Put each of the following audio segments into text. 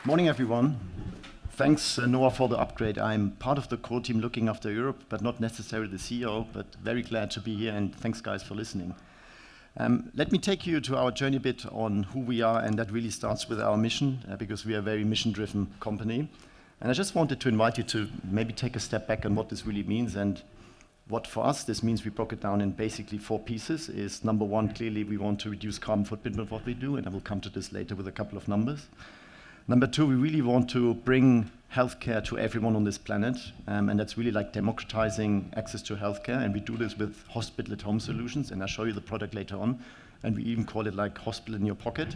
Morning, everyone. Thanks, NOAH, for the upgrade. I'm part of the core team looking after Europe, but not necessarily the CEO, but very glad to be here, and thanks, guys, for listening. Let me take you to our journey a bit on who we are, and that really starts with our mission, because we are a very mission-driven company. And I just wanted to invite you to maybe take a step back on what this really means, and what for us this means. We broke it down in basically 4 pieces. Is number 1, clearly we want to reduce carbon footprint of what we do, and I will come to this later with a couple of numbers. Number 2, we really want to bring healthcare to everyone on this planet, and that's really like democratizing access to healthcare, and we do this with hospital-at-home solutions, and I'll show you the product later on, and we even call it like hospital in your pocket.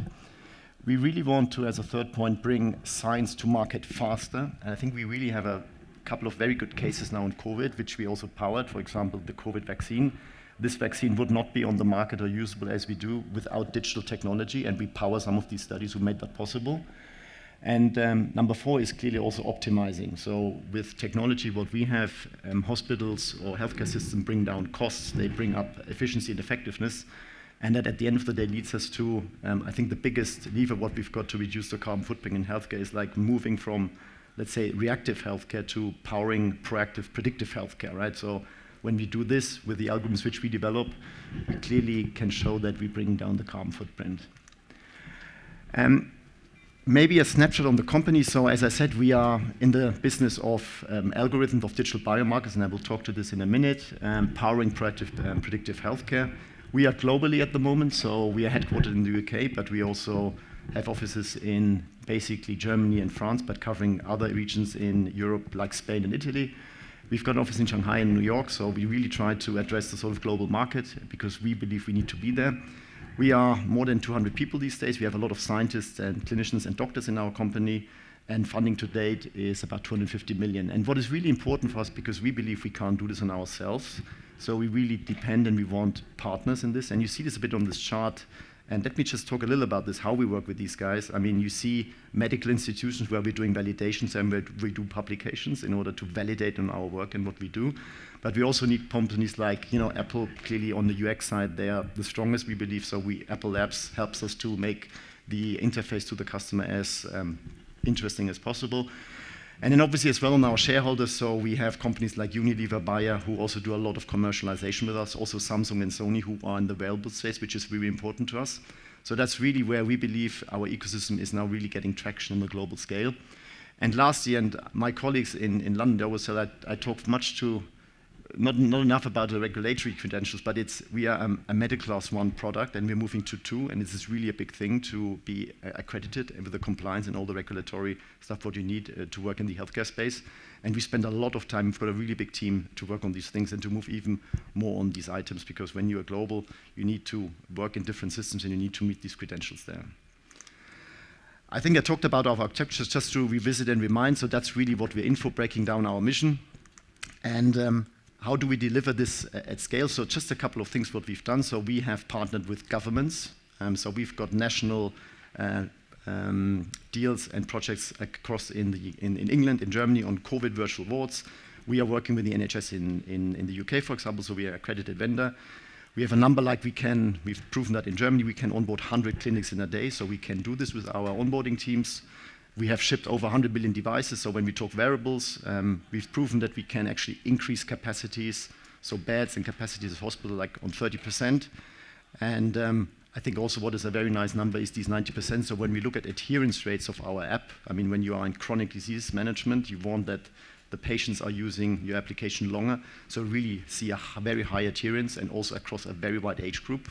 We really want to, as a third point, bring science to market faster, and I think we really have a couple of very good cases now in COVID, which we also powered. For example, the COVID vaccine. This vaccine would not be on the market or usable as we do without digital technology, and we power some of these studies who made that possible. And number 4 is clearly also optimizing. So with technology, what we have, hospitals or healthcare systems bring down costs, they bring up efficiency and effectiveness, and that at the end of the day leads us to, I think the biggest lever what we've got to reduce the carbon footprint in healthcare is like moving from, let's say, reactive healthcare to powering proactive, predictive healthcare, right? So when we do this with the algorithms which we develop, we clearly can show that we bring down the carbon footprint. Maybe a snapshot on the company. So as I said, we are in the business of algorithms of digital biomarkers, and I will talk to this in a minute, powering proactive predictive healthcare. We are globally at the moment, so we are headquartered in the UK, but we also have offices in basically Germany and France, but covering other regions in Europe like Spain and Italy. We've got an office in Shanghai and New York, so we really try to address the sort of global market because we believe we need to be there. We are more than 200 people these days. We have a lot of scientists and clinicians and doctors in our company, and funding to date is about 250 million. And what is really important for us, because we believe we can't do this on ourselves, so we really depend and we want partners in this. And you see this a bit on this chart. And let me just talk a little about this, how we work with these guys. I mean, you see medical institutions where we're doing validations and where we do publications in order to validate on our work and what we do. But we also need companies like, Apple, clearly on the UX side, they are the strongest, we believe. So Apple Labs helps us to make the interface to the customer as interesting as possible. And then obviously as well on our shareholders, so we have companies like Unilever, Bayer, who also do a lot of commercialization with us, also Samsung and Sony, who are in the wearable space, which is really important to us. So that's really where we believe our ecosystem is now really getting traction on a global scale. And lastly, and my colleagues in London, they always say that I talk much to, not enough about the regulatory credentials, but we are a medical class 1 product, and we're moving to 2, and this is really a big thing to be accredited and with the compliance and all the regulatory stuff what you need to work in the healthcare space. And we spend a lot of time. We've got a really big team to work on these things and to move even more on these items, because when you are global, you need to work in different systems and you need to meet these credentials there. I think I talked about our architectures, just to revisit and remind. So that's really what we're in for, breaking down our mission. And how do we deliver this at scale? So just a couple of things what we've done. So we have partnered with governments. So we've got national deals and projects across in England, in Germany on COVID virtual wards. We are working with the NHS in the UK, for example, so we are an accredited vendor. We have a number we've proven that in Germany, we can onboard 100 clinics in a day, so we can do this with our onboarding teams. We have shipped over 100 million devices, so when we talk wearables, we've proven that we can actually increase capacities, so beds and capacities of hospital like on 30%. And I think also what is a very nice number is these 90%. So when we look at adherence rates of our app, I mean, when you are in chronic disease management, you want that the patients are using your application longer. So really see a very high adherence and also across a very wide age group.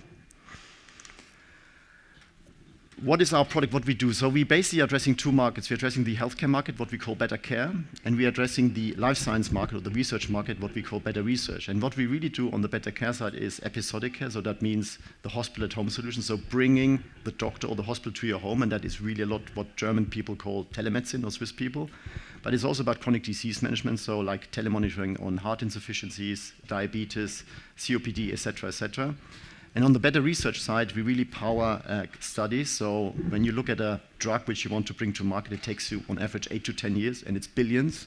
What is our product, what we do? So we basically are addressing 2 markets. We're addressing the healthcare market, what we call better care, and we're addressing the life science market or the research market, what we call better research. And what we really do on the better care side is episodic care, so that means the hospital at home solution, so bringing the doctor or the hospital to your home, and that is really a lot what German people call telemedicine or Swiss people. But it's also about chronic disease management, so like telemonitoring on heart insufficiencies, diabetes, COPD, etc., etc. And on the better research side, we really power studies. So when you look at a drug which you want to bring to market, it takes you on average 8 to 10 years, and it's billions.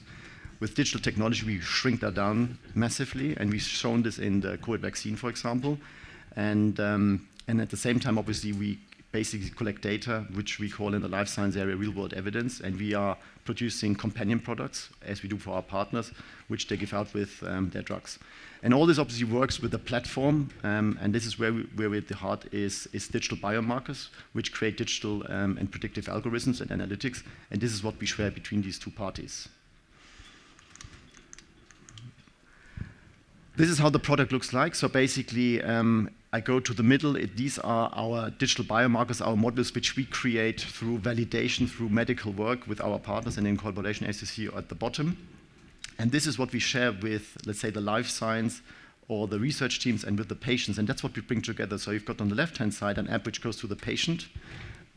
With digital technology, we shrink that down massively, and we've shown this in the COVID vaccine, for example. And at the same time, obviously, we basically collect data, which we call in the life science area real-world evidence, and we are producing companion products, as we do for our partners, which they give out with their drugs. And all this obviously works with a platform, and this is where we're at the heart is digital biomarkers, which create digital and predictive algorithms and analytics, and this is what we share between these two parties. This is how the product looks like. So basically, I go to the middle. These are our digital biomarkers, our models, which we create through validation, through medical work with our partners and in collaboration, as you see at the bottom. And this is what we share with, let's say, the life science or the research teams and with the patients. And that's what we bring together. So you've got on the left-hand side an app which goes to the patient,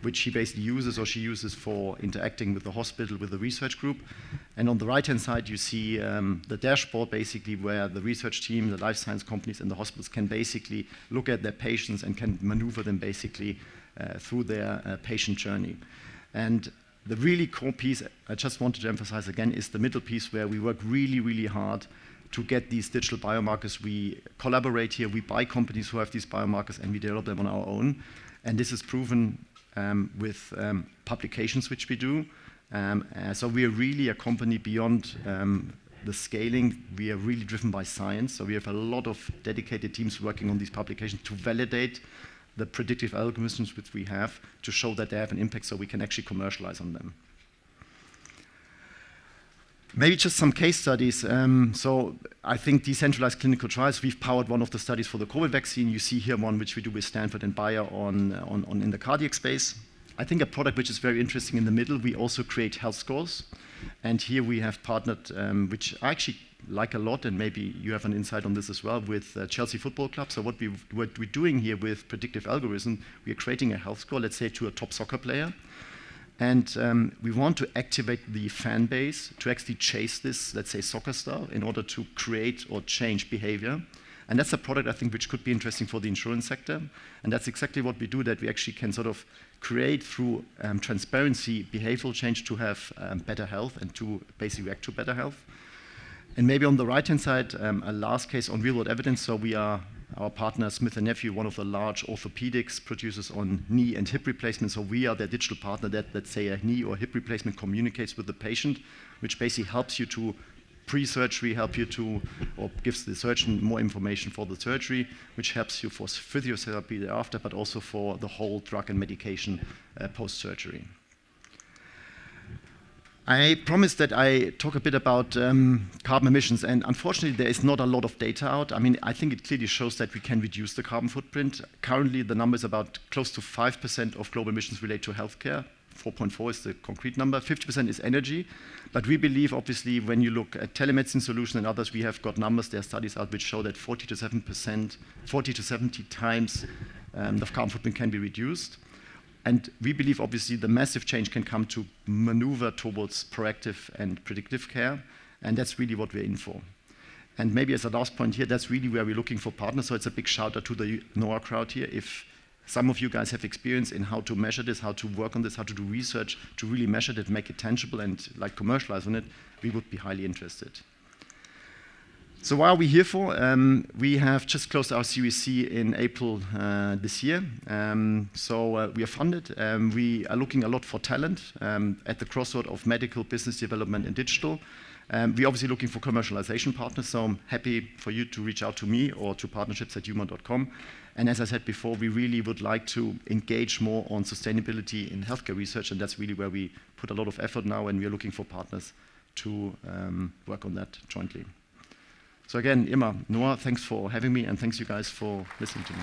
which he basically uses or she uses for interacting with the hospital, with the research group. And on the right-hand side, you see the dashboard, basically, where the research team, the life science companies, and the hospitals can basically look at their patients and can maneuver them basically through their patient journey. And the really core piece, I just wanted to emphasize again, is the middle piece where we work really, really hard to get these digital biomarkers. We collaborate here, we buy companies who have these biomarkers, and we develop them on our own. And this is proven with publications which we do. So we are really a company beyond the scaling. We are really driven by science. So we have a lot of dedicated teams working on these publications to validate the predictive algorithms which we have to show that they have an impact so we can actually commercialize on them. Maybe just some case studies. So I think decentralized clinical trials, we've powered one of the studies for the COVID vaccine. You see here one which we do with Stanford and Bayer on in the cardiac space. I think a product which is very interesting in the middle, we also create health scores. And here we have partnered, which I actually like a lot, and maybe you have an insight on this as well, with Chelsea Football Club. So what we're doing here with predictive algorithm, we are creating a health score, let's say to a top soccer player. And we want to activate the fan base to actually chase this, let's say, soccer star in order to create or change behavior. And that's a product, I think, which could be interesting for the insurance sector. And that's exactly what we do, that we actually can sort of create through transparency behavioral change to have better health and to basically react to better health. And maybe on the right-hand side, a last case on real-world evidence. So we are, our partner Smith & Nephew, one of the large orthopedics producers on knee and hip replacement. So we are their digital partner that, let's say, a knee or hip replacement communicates with the patient, which basically helps you to pre-surgery, help you to, or gives the surgeon more information for the surgery, which helps you for physiotherapy thereafter, but also for the whole drug and medication post-surgery. I promised that I talk a bit about carbon emissions, and unfortunately there is not a lot of data out. I mean, I think it clearly shows that we can reduce the carbon footprint. Currently the number is about close to 5% of global emissions relate to healthcare. 4.4 is the concrete number, 50% is energy. But we believe, obviously, when you look at telemedicine solutions and others, we have got numbers, there are studies out which show that 40 to 70 times the carbon footprint can be reduced. And we believe, obviously, the massive change can come to maneuver towards proactive and predictive care, and that's really what we're in for. And maybe as a last point here, that's really where we're looking for partners, so it's a big shout out to the NOAH crowd here. If some of you guys have experience in how to measure this, how to work on this, how to do research, to really measure it, make it tangible and like commercialize on it, we would be highly interested. So what are we here for? We have just closed our Series C in April this year. We are funded. We are looking a lot for talent at the crossroad of medical, business development, and digital. We're obviously looking for commercialization partners, so I'm happy for you to reach out to me or to partnerships@huma.com. And as I said before, we really would like to engage more on sustainability in healthcare research, and that's really where we put a lot of effort now, and we're looking for partners to work on that jointly. So again, Noah, thanks for having me, and thanks you guys for listening to me.